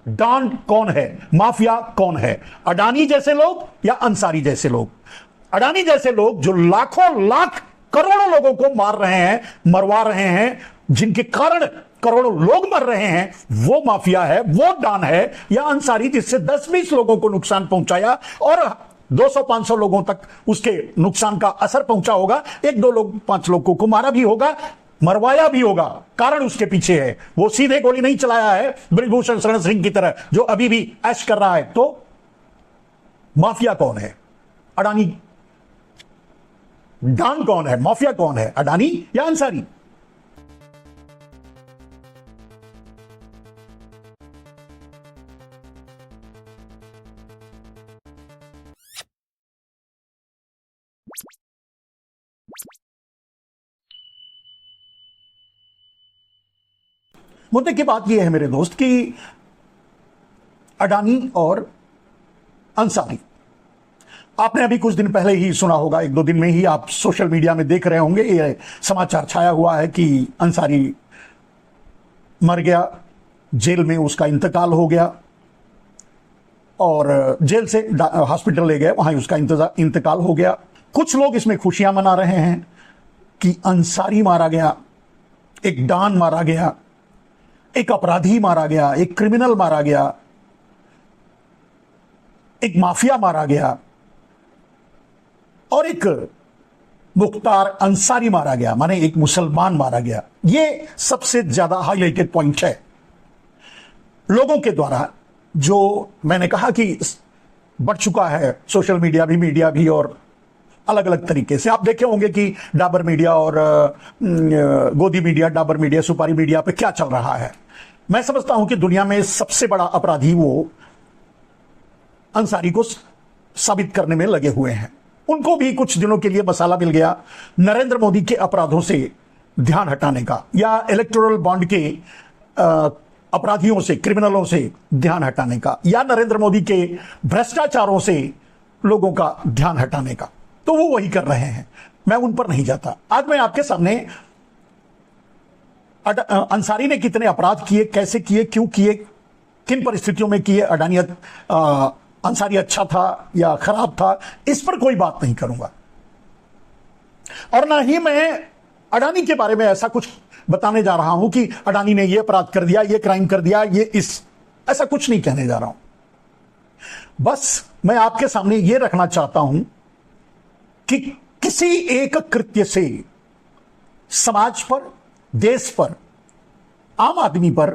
Don कौन है, mafia कौन है? अडानी जैसे लोग या अंसारी जैसे लोग? अडानी जैसे लोग जो लाखों लाख करोड़ों लोगों को मार रहे हैं, मरवा रहे हैं, जिनके कारण करोड़ों लोग मर रहे हैं, वो माफिया है, वो डॉन है? या अंसारी जिससे 10-20 लोगों को नुकसान पहुंचाया और 200-500 लोगों तक उसके नुकसान का असर पहुंचा होगा, 1-2 लोग 5 लोगों को मारा भी होगा, मरवाया भी होगा, कारण उसके पीछे है? वो सीधे गोली नहीं चलाया है ब्रिजभूषण शरण सिंह की तरह जो अभी भी ऐश कर रहा है। तो माफिया कौन है? अडानी। डॉन कौन है, माफिया कौन है? अडानी या अंसारी? मुद्दे की बात यह है मेरे दोस्त कि अडानी और अंसारी, आपने अभी कुछ दिन पहले ही सुना होगा, 1-2 दिन में ही आप सोशल मीडिया में देख रहे होंगे, ये समाचार छाया हुआ है कि अंसारी मर गया, जेल में उसका इंतकाल हो गया और जेल से हॉस्पिटल ले गए, वहां उसका इंतकाल हो गया। कुछ लोग इसमें खुशियां मना रहे हैं कि अंसारी मारा गया, एक डॉन मारा गया, एक अपराधी मारा गया, एक क्रिमिनल मारा गया, एक माफिया मारा गया और एक मुख्तार अंसारी मारा गया, माने एक मुसलमान मारा गया। यह सबसे ज्यादा हाईलाइटेड पॉइंट है लोगों के द्वारा, जो मैंने कहा कि बढ़ चुका है सोशल मीडिया भी और अलग अलग तरीके से। आप देखे होंगे कि डाबर मीडिया और गोदी मीडिया, डाबर मीडिया, सुपारी मीडिया पे क्या चल रहा है। मैं समझता हूं कि दुनिया में सबसे बड़ा अपराधी वो अंसारी को साबित करने में लगे हुए हैं। उनको भी कुछ दिनों के लिए मसाला मिल गया नरेंद्र मोदी के अपराधों से ध्यान हटाने का, या इलेक्टोरल बॉन्ड के अपराधियों से, क्रिमिनलों से ध्यान हटाने का, या नरेंद्र मोदी के भ्रष्टाचारों से लोगों का ध्यान हटाने का। तो वो वही कर रहे हैं, मैं उन पर नहीं जाता। आज मैं आपके सामने अंसारी ने कितने अपराध किए, कैसे किए, क्यों किए, किन परिस्थितियों में किए, अडानी अंसारी अच्छा था या खराब था, इस पर कोई बात नहीं करूंगा। और ना ही मैं अडानी के बारे में ऐसा कुछ बताने जा रहा हूं कि अडानी ने यह अपराध कर दिया, यह क्राइम कर दिया, ऐसा कुछ नहीं कहने जा रहा हूं। बस मैं आपके सामने यह रखना चाहता हूं कि किसी एक कृत्य से समाज पर, देश पर, आम आदमी पर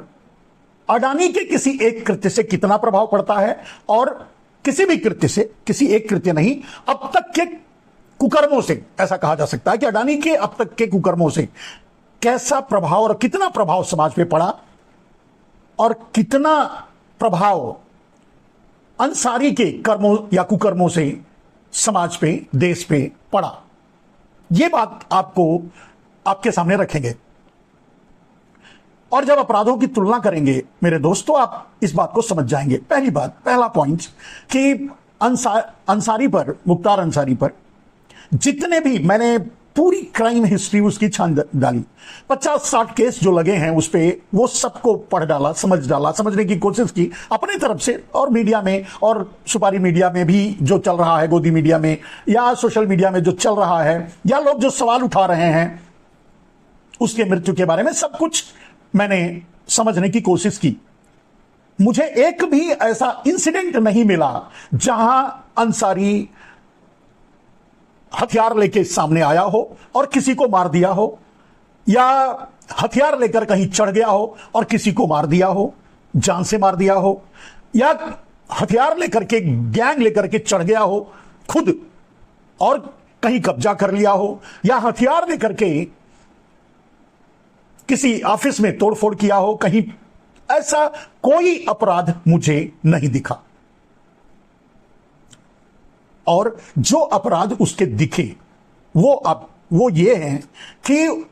अडानी के किसी एक कृत्य से कितना प्रभाव पड़ता है, और किसी भी कृत्य से, किसी एक कृत्य नहीं, अब तक के कुकर्मों से, ऐसा कहा जा सकता है कि अडानी के अब तक के कुकर्मों से कैसा प्रभाव और कितना प्रभाव समाज पे पड़ा, और कितना प्रभाव अंसारी के कर्मों या कुकर्मों से समाज पे, देश पे पड़ा। यह बात आपके सामने रखेंगे। और जब अपराधों की तुलना करेंगे मेरे दोस्तों, आप इस बात को समझ जाएंगे। पहली बात, पहला पॉइंट कि अंसारी पर, मुख्तार अंसारी पर जितने भी, मैंने पूरी क्राइम हिस्ट्री उसकी छान डाली, 50-60 केस जो लगे हैं उस पे, वो सबको पढ़ डाला, समझने की कोशिश की अपने तरफ से, और मीडिया में और सुपारी मीडिया में भी जो चल रहा है, गोदी मीडिया में या सोशल मीडिया में जो चल रहा है, या लोग जो सवाल उठा रहे हैं उसके मृत्यु के बारे में, सब कुछ मैंने समझने की कोशिश की। मुझे एक भी ऐसा इंसिडेंट नहीं मिला जहां अंसारी हथियार लेके सामने आया हो और किसी को मार दिया हो, या हथियार लेकर कहीं चढ़ गया हो और किसी को मार दिया हो, जान से मार दिया हो, या हथियार लेकर के, गैंग लेकर के चढ़ गया हो खुद और कहीं कब्जा कर लिया हो, या हथियार लेकर के किसी ऑफिस में तोड़फोड़ किया हो कहीं। ऐसा कोई अपराध मुझे नहीं दिखा। और जो अपराध उसके दिखे वो ये है कि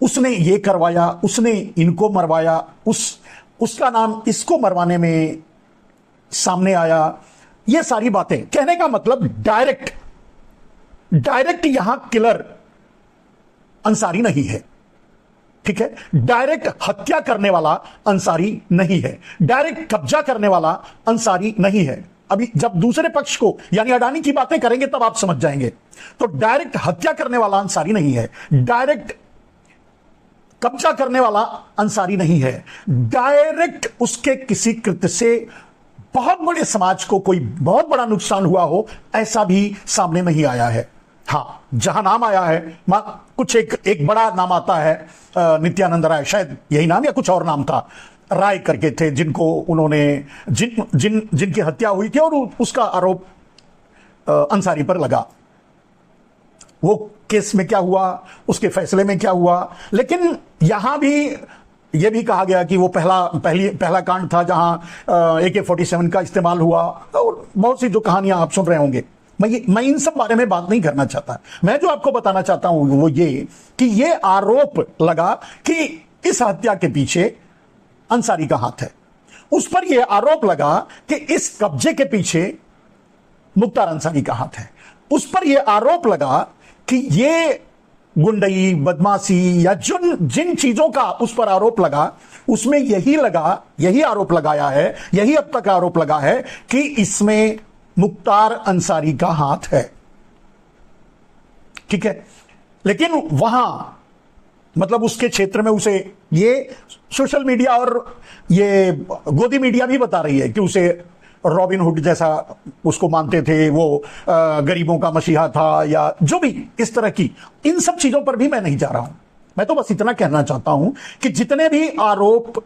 उसने ये करवाया, उसने इनको मरवाया, उसका नाम इसको मरवाने में सामने आया। ये सारी बातें कहने का मतलब डायरेक्ट यहां किलर अंसारी नहीं है। ठीक है, डायरेक्ट हत्या करने वाला अंसारी नहीं है, डायरेक्ट कब्जा करने वाला अंसारी नहीं है। अभी जब दूसरे पक्ष को यानी अडानी की बातें करेंगे तब आप समझ जाएंगे। तो डायरेक्ट हत्या करने वाला अंसारी नहीं है, डायरेक्ट कब्जा करने वाला अंसारी नहीं है, डायरेक्ट उसके किसी कृत्य से बहुत बड़े समाज को कोई बहुत बड़ा नुकसान हुआ हो ऐसा भी सामने नहीं आया है। हां, जहां नाम आया है कुछ एक बड़ा नाम आता है, नित्यानंद राय, शायद यही नाम या कुछ और नाम था, राय करके थे, जिनको उन्होंने जिनकी हत्या हुई थी और उसका आरोप अंसारी पर लगा। वो केस में क्या हुआ, उसके फैसले में क्या हुआ, लेकिन यहां भी यह भी कहा गया कि वो पहला कांड था जहां AK-47 का इस्तेमाल हुआ, और बहुत सी जो कहानियां आप सुन रहे होंगे। मैं इन सब बारे में बात नहीं करना चाहता। मैं जो आपको बताना चाहता हूं वो ये कि ये आरोप लगा कि इस हत्या के पीछे अंसारी का हाथ है। उस पर यह आरोप लगा कि इस कब्जे के पीछे मुख्तार अंसारी का हाथ है। उस पर यह आरोप लगा कि ये गुंडई, बदमाशी या जिन चीजों का उस पर आरोप लगा, उसमें यही आरोप लगाया है, यही अब तक आरोप लगा है कि इसमें मुख्तार अंसारी का हाथ है। ठीक है, लेकिन वहां मतलब उसके क्षेत्र में उसे ये सोशल मीडिया और ये गोदी मीडिया भी बता रही है कि उसे रॉबिन हुड जैसा उसको मानते थे, वो गरीबों का मसीहा था, या जो भी इस तरह की, इन सब चीजों पर भी मैं नहीं जा रहा हूं। मैं तो बस इतना कहना चाहता हूं कि जितने भी आरोप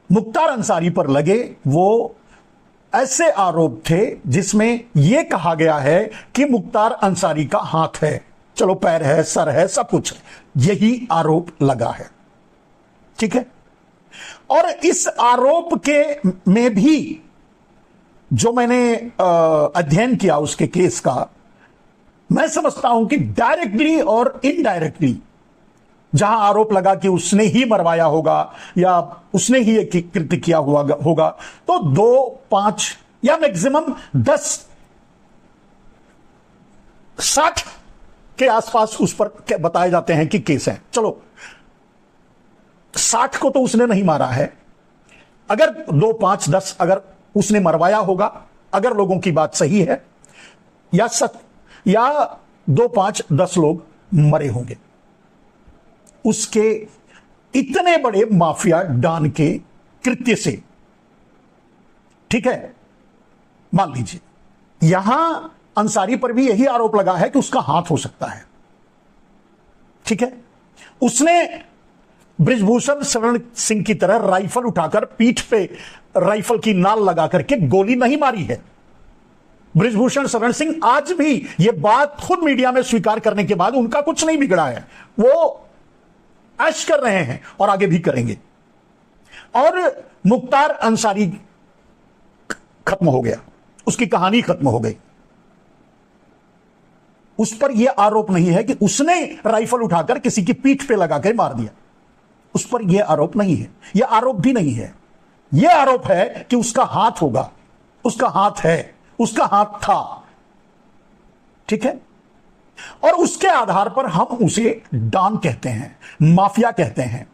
मुख्तार अंसारी पर लगे वो ऐसे आरोप थे जिसमें यह कहा गया है कि मुख्तार अंसारी का हाथ है, चलो पैर है, सर है, सब कुछ है, यही आरोप लगा है। ठीक है, और इस आरोप के में भी जो मैंने अध्ययन किया उसके केस का, मैं समझता हूं कि डायरेक्टली और इनडायरेक्टली जहां आरोप लगा कि उसने ही मरवाया होगा या उसने ही एक कृत्य किया होगा, तो 2, 5 या मैक्सिमम 10, 60 के आसपास उस पर बताए जाते हैं कि केस हैं। चलो 60 को तो उसने नहीं मारा है, अगर 2, 5, 10 अगर उसने मरवाया होगा, अगर लोगों की बात सही है, या 2, 5, 10 लोग मरे होंगे उसके इतने बड़े माफिया डॉन के कृत्य से। ठीक है, मान लीजिए यहां अंसारी पर भी यही आरोप लगा है कि उसका हाथ हो सकता है। ठीक है, उसने बृजभूषण शरण सिंह की तरह राइफल उठाकर पीठ पे राइफल की नाल लगा करके गोली नहीं मारी है। बृजभूषण शरण सिंह आज भी यह बात खुद मीडिया में स्वीकार करने के बाद उनका कुछ नहीं बिगड़ा है, वो ऐश कर रहे हैं और आगे भी करेंगे। और मुख्तार अंसारी खत्म हो गया, उसकी कहानी खत्म हो गई। उस पर यह आरोप नहीं है कि उसने राइफल उठाकर किसी की पीठ पे लगाकर मार दिया, उस पर यह आरोप नहीं है, यह आरोप भी नहीं है। यह आरोप है कि उसका हाथ होगा, उसका हाथ है, उसका हाथ था। ठीक है, और उसके आधार पर हम उसे डॉन कहते हैं, माफिया कहते हैं।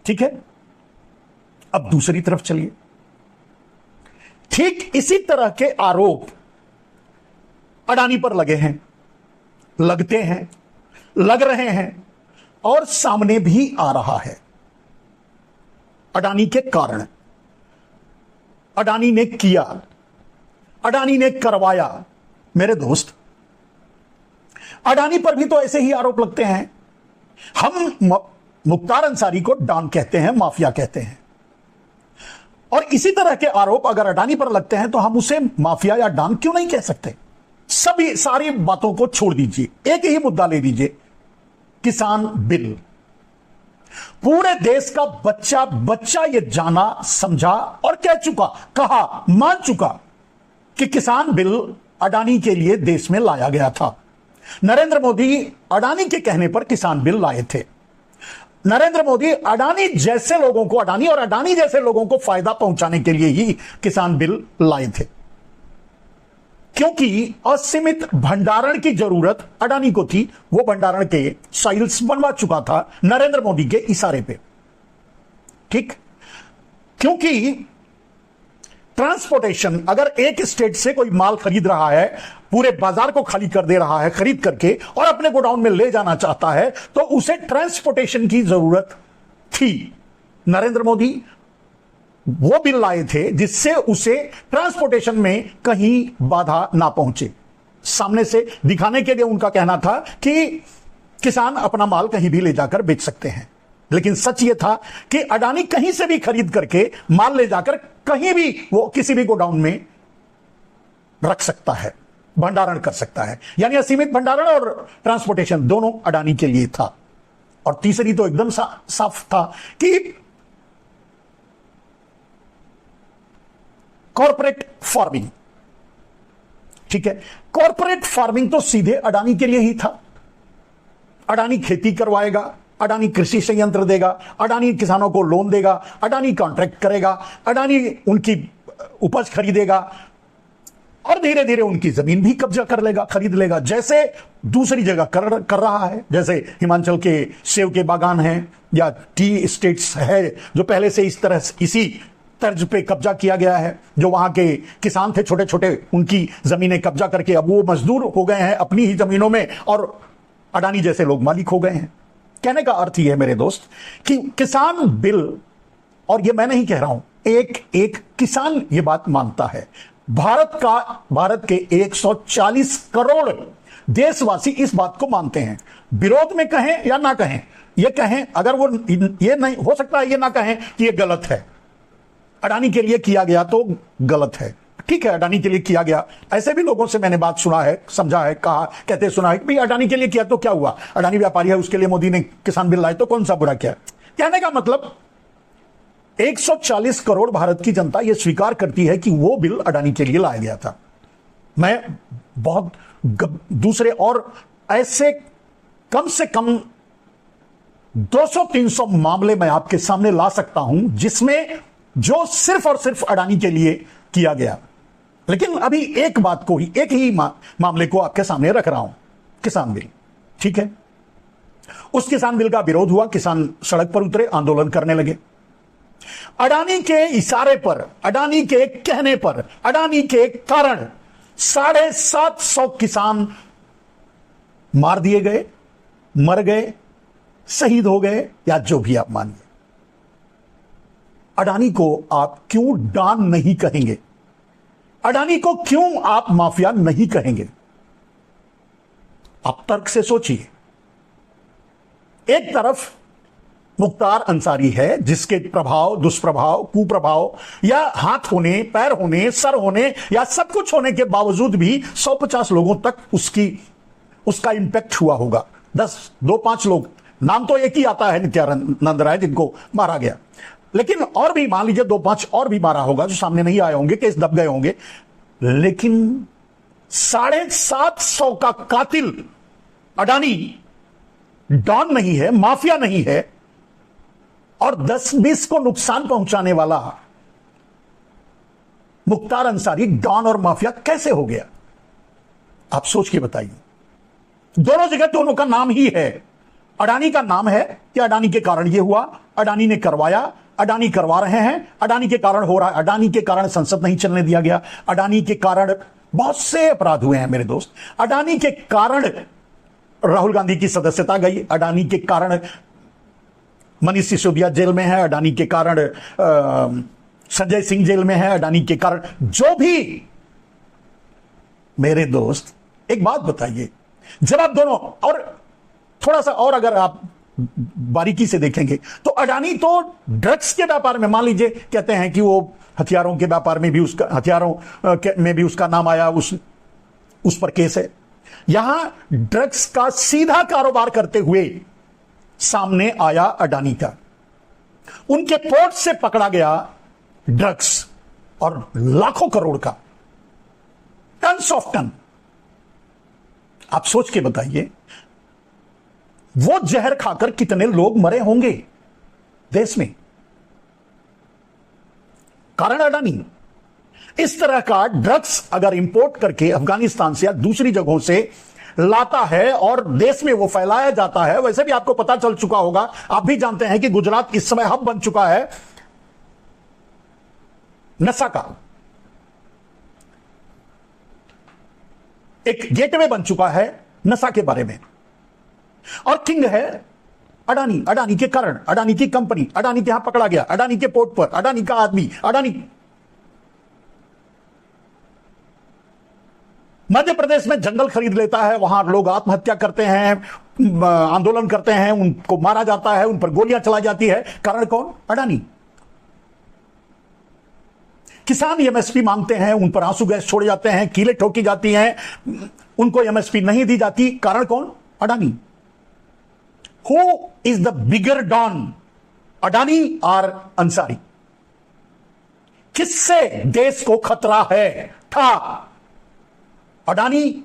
ठीक है, अब दूसरी तरफ चलिए। ठीक इसी तरह के आरोप अडानी पर लगे हैं, लगते हैं, लग रहे हैं और सामने भी आ रहा है। अडानी के कारण, अडानी ने किया, अडानी ने करवाया। मेरे दोस्त, अडानी पर भी तो ऐसे ही आरोप लगते हैं। हम मुख्तार अंसारी को डॉन कहते हैं, माफिया कहते हैं, और इसी तरह के आरोप अगर अडानी पर लगते हैं तो हम उसे माफिया या डॉन क्यों नहीं कह सकते? सारी बातों को छोड़ दीजिए, एक ही मुद्दा ले लीजिए, किसान बिल। पूरे देश का बच्चा ये जाना, समझा और कह चुका, कहा, मान चुका कि किसान बिल अडानी के लिए देश में लाया गया था। नरेंद्र मोदी अडानी के कहने पर किसान बिल लाए थे। नरेंद्र मोदी अडानी जैसे लोगों को, अडानी और अडानी जैसे लोगों को फायदा पहुंचाने के लिए ही किसान बिल लाए थे। क्योंकि असीमित भंडारण की जरूरत अडानी को थी। वो भंडारण के साइल्स बनवा चुका था नरेंद्र मोदी के इशारे पे। ठीक, क्योंकि ट्रांसपोर्टेशन, अगर एक स्टेट से कोई माल खरीद रहा है, पूरे बाजार को खाली कर दे रहा है खरीद करके और अपने गोडाउन में ले जाना चाहता है, तो उसे ट्रांसपोर्टेशन की जरूरत थी। नरेंद्र मोदी वो बिल लाए थे जिससे उसे ट्रांसपोर्टेशन में कहीं बाधा ना पहुंचे। सामने से दिखाने के लिए उनका कहना था कि किसान अपना माल कहीं भी ले जाकर बेच सकते हैं, लेकिन सच ये था कि अडानी कहीं से भी खरीद करके माल ले जाकर कहीं भी वो किसी भी गोडाउन में रख सकता है, भंडारण कर सकता है। यानी असीमित भंडारण और ट्रांसपोर्टेशन दोनों अडानी के लिए था। और तीसरी तो एकदम साफ था कि कॉर्पोरेट फार्मिंग। ठीक है, कॉर्पोरेट फार्मिंग तो सीधे अडानी के लिए ही था। अडानी खेती करवाएगा, अडानी कृषि संयंत्र देगा, अडानी किसानों को लोन देगा, अडानी कॉन्ट्रैक्ट करेगा, अडानी उनकी उपज खरीदेगा और धीरे धीरे उनकी जमीन भी कब्जा कर लेगा, खरीद लेगा, जैसे दूसरी जगह कर रहा है। जैसे हिमाचल के सेब के बागान हैं या टी स्टेट्स है जो पहले से इसी तर्ज पे कब्जा किया गया है। जो वहां के किसान थे छोटे छोटे, उनकी जमीनें कब्जा करके अब वो मजदूर हो गए हैं अपनी ही जमीनों में और अडानी जैसे लोग मालिक हो गए हैं। कहने का अर्थ यह है मेरे दोस्त कि किसान बिल, और ये मैं नहीं कह रहा हूं, एक किसान ये बात मानता है। भारत के 140 करोड़ देशवासी इस बात को मानते हैं। विरोध में कहें या ना कहें, ये कहें, अगर वो ये नहीं हो सकता है ये ना कहें कि ये गलत है, अडानी के लिए किया गया तो गलत है। ठीक है, अडानी के लिए किया गया। ऐसे भी लोगों से मैंने बात सुना है, समझा है, कहते सुना है कि भाई अडानी के लिए किया तो क्या हुआ, अडानी व्यापारी है, उसके लिए मोदी ने किसान बिल लाए तो कौन सा बुरा किया। कहने का मतलब 140 करोड़ भारत की जनता यह स्वीकार करती है कि वो बिल अडानी के लिए लाया गया था। मैं बहुत दूसरे और ऐसे कम से कम 200-300 मामले मैं आपके सामने ला सकता हूं जिसमें जो सिर्फ और सिर्फ अडानी के लिए किया गया। लेकिन अभी एक ही मामले को आपके सामने रख रहा हूं, किसान बिल। ठीक है, उस किसान बिल का विरोध हुआ, किसान सड़क पर उतरे, आंदोलन करने लगे। अडानी के इशारे पर, अडानी के कहने पर, अडानी के कारण 750 किसान मार दिए गए, मर गए, शहीद हो गए, या जो भी आप मानिए। अडानी को आप क्यों डॉन नहीं कहेंगे? अडानी को क्यों आप माफिया नहीं कहेंगे? आप तर्क से सोचिए। एक तरफ मुख्तार अंसारी है जिसके प्रभाव, दुष्प्रभाव, कुप्रभाव या हाथ होने, पैर होने, सर होने या सब कुछ होने के बावजूद भी 150 लोगों तक उसका इंपैक्ट हुआ होगा। 2-5 लोग, नाम तो एक ही आता है, नित्यानंद राय, जिनको मारा गया। लेकिन और भी मान लीजिए 2-5 और भी मारा होगा जो सामने नहीं आए होंगे, केस दब गए होंगे। लेकिन 750 का कातिल अडानी डॉन नहीं है, माफिया नहीं है, और 10-20 को नुकसान पहुंचाने वाला मुख्तार अंसारी डॉन और माफिया कैसे हो गया? आप सोच के बताइए। दोनों जगह दोनों का नाम ही है। अडानी का नाम है कि अडानी के कारण यह हुआ, अडानी ने करवाया, अडानी करवा रहे हैं, अडानी के कारण हो रहा है, अडानी के कारण संसद नहीं चलने दिया गया, अडानी के कारण बहुत से अपराध हुए हैं मेरे दोस्त, अडानी के कारण राहुल गांधी की सदस्यता गई, अडानी के कारण मनीष सिसोदिया जेल में है, अडानी के कारण संजय सिंह जेल में है, अडानी के कारण जो भी। मेरे दोस्त एक बात बताइए, जब आप दोनों और थोड़ा सा और अगर आप बारीकी से देखेंगे तो अडानी तो ड्रग्स के व्यापार में, मान लीजिए कहते हैं कि वो हथियारों के व्यापार में भी उसका नाम आया, उस पर केस है। यहां ड्रग्स का सीधा कारोबार करते हुए सामने आया अडानी का, उनके पोर्ट से पकड़ा गया ड्रग्स और लाखों करोड़ का, टन्स ऑफ टन। आप सोच के बताइए वो जहर खाकर कितने लोग मरे होंगे देश में। कारण अडानी। इस तरह का ड्रग्स अगर इंपोर्ट करके अफगानिस्तान से या दूसरी जगहों से लाता है और देश में वो फैलाया जाता है, वैसे भी आपको पता चल चुका होगा, आप भी जानते हैं कि गुजरात इस समय हब बन चुका है नशा का, एक गेटवे बन चुका है नशा के बारे में। और किंग है अडानी, अडानी के कारण, अडानी की कंपनी, अडानी के यहां पकड़ा गया, अडानी के पोर्ट पर, अडानी का आदमी, अडानी। मध्य प्रदेश में जंगल खरीद लेता है, वहां लोग आत्महत्या करते हैं, आंदोलन करते हैं, उनको मारा जाता है, उन पर गोलियां चलाई जाती है। कारण कौन? अडानी। किसान एमएसपी मांगते हैं, उन पर आंसू गैस छोड़े जाते हैं, कीलें ठोकी जाती हैं, उनको एमएसपी नहीं दी जाती। कारण कौन? Adani. Who is the bigger don, Adani और अंसारी? किससे देश को खतरा है था, अडानी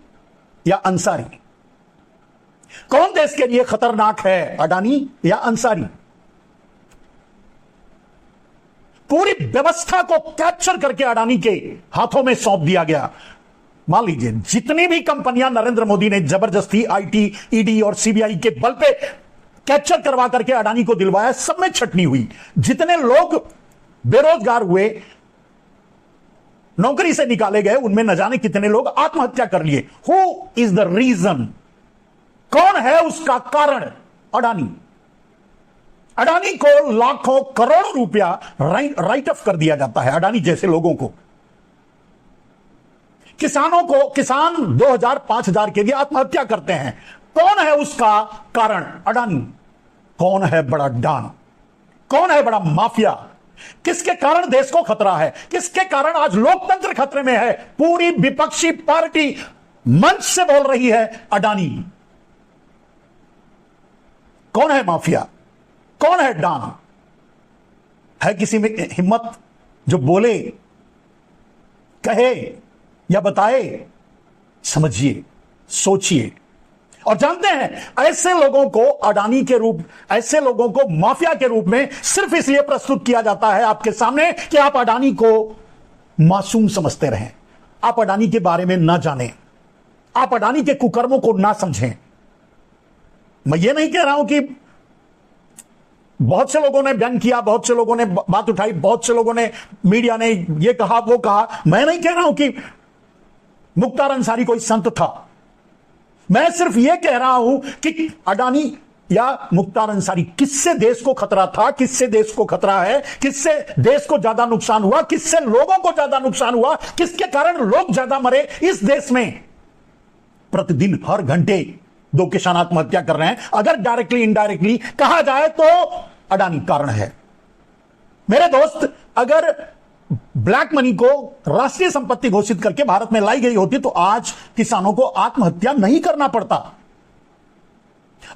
या अंसारी? कौन देश के लिए खतरनाक है, अडानी या अंसारी? पूरी व्यवस्था को कैप्चर करके अडानी के हाथों में सौंप दिया गया। मान लीजिए जितनी भी कंपनियां नरेंद्र मोदी ने जबरदस्ती आईटी, ईडी और सीबीआई के बल पे कैप्चर करवा करके अडानी को दिलवाया, सब में छटनी हुई। जितने लोग बेरोजगार हुए, नौकरी से निकाले गए, उनमें न जाने कितने लोग आत्महत्या कर लिए। Who is the reason? कौन है उसका कारण? अडानी। अडानी को लाखों करोड़ों रुपया राइट ऑफ कर दिया जाता है, अडानी जैसे लोगों को। किसानों को, किसान 2000-5000 के लिए आत्महत्या करते हैं। कौन है उसका कारण? अडानी। कौन है बड़ा डॉन? कौन है बड़ा माफिया? किसके कारण देश को खतरा है? किसके कारण आज लोकतंत्र खतरे में है? पूरी विपक्षी पार्टी मंच से बोल रही है अडानी। कौन है माफिया? कौन है डॉन? है किसी में हिम्मत जो बोले, कहे या बताए? समझिए, सोचिए। और जानते हैं ऐसे लोगों को अडानी के रूप, ऐसे लोगों को माफिया के रूप में सिर्फ इसलिए प्रस्तुत किया जाता है आपके सामने कि आप अडानी को मासूम समझते रहें, आप अडानी के बारे में ना जानें, आप अडानी के कुकर्मों को ना समझें। मैं ये नहीं कह रहा हूं कि बहुत से लोगों ने व्यंग किया, बहुत से लोगों ने बात उठाई, बहुत से लोगों ने, मीडिया ने ये कहा वो कहा। मैं नहीं कह रहा हूं कि मुख्तार अंसारी कोई संत था। मैं सिर्फ यह कह रहा हूं कि अडानी या मुख्तार अंसारी, किससे देश को खतरा था, किससे देश को खतरा है, किससे देश को ज्यादा नुकसान हुआ, किससे लोगों को ज्यादा नुकसान हुआ, किसके कारण लोग ज्यादा मरे इस देश में। प्रतिदिन हर घंटे 2 किसान आत्महत्या कर रहे हैं। अगर डायरेक्टली इनडायरेक्टली कहा जाए तो अडानी कारण है। मेरे दोस्त, अगर ब्लैक मनी को राष्ट्रीय संपत्ति घोषित करके भारत में लाई गई होती तो आज किसानों को आत्महत्या नहीं करना पड़ता।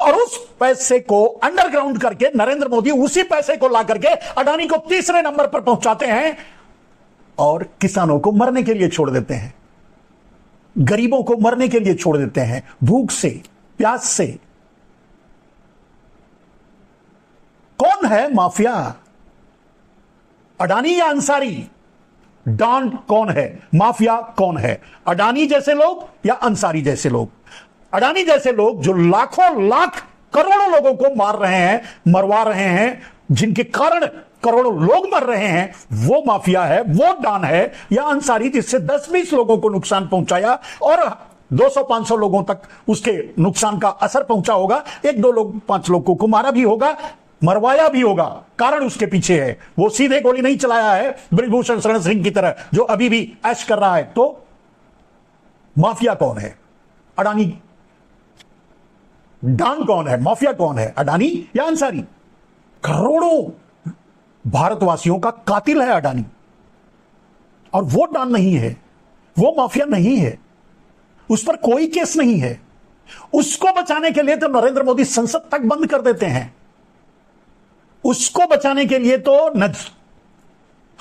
और उस पैसे को अंडरग्राउंड करके नरेंद्र मोदी उसी पैसे को ला करके अडानी को तीसरे नंबर पर पहुंचाते हैं और किसानों को मरने के लिए छोड़ देते हैं, गरीबों को मरने के लिए छोड़ देते हैं, भूख से, प्यास से। कौन है माफिया, अडानी या अंसारी? डॉन कौन है, माफिया कौन है? अडानी जैसे लोग या अंसारी जैसे लोग? अडानी जैसे लोग जो लाखों लाख करोड़ों लोगों को मार रहे हैं, मरवा रहे हैं, जिनके कारण करोड़ों लोग मर रहे हैं, वो माफिया है, वो डॉन है? या अंसारी जिससे 10-20 लोगों को नुकसान पहुंचाया और 200-500 लोगों तक उसके नुकसान का असर पहुंचा होगा, 1-2 लोग, 5 लोगों को मारा भी होगा, मरवाया भी होगा, कारण उसके पीछे है। वो सीधे गोली नहीं चलाया है ब्रिजभूषण शरण सिंह की तरह जो अभी भी ऐश कर रहा है। तो माफिया कौन है? अडानी। डॉन कौन है, माफिया कौन है? अडानी या अंसारी? करोड़ों भारतवासियों का कातिल है अडानी। और वो डॉन नहीं है, वो माफिया नहीं है, उस पर कोई केस नहीं है। उसको बचाने के लिए तो नरेंद्र मोदी संसद तक बंद कर देते हैं। उसको बचाने के लिए तो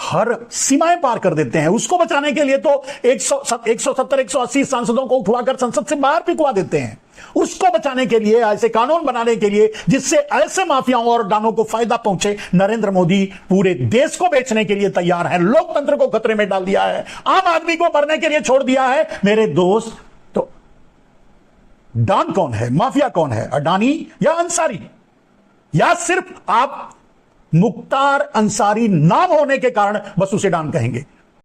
हर सीमाएं पार कर देते हैं। उसको बचाने के लिए तो 170 180 सांसदों को उठवाकर संसद से बाहर फिकवा देते हैं। उसको बचाने के लिए, ऐसे कानून बनाने के लिए जिससे ऐसे माफियाओं और डानों को फायदा पहुंचे, नरेंद्र मोदी पूरे देश को बेचने के लिए तैयार है, लोकतंत्र को खतरे में डाल दिया है, आम आदमी को मरने के लिए छोड़ दिया है। मेरे दोस्त, तो डान कौन है, माफिया कौन है, अडानी या अंसारी? या सिर्फ आप मुख्तार अंसारी नाम होने के कारण बस उसे डान कहेंगे?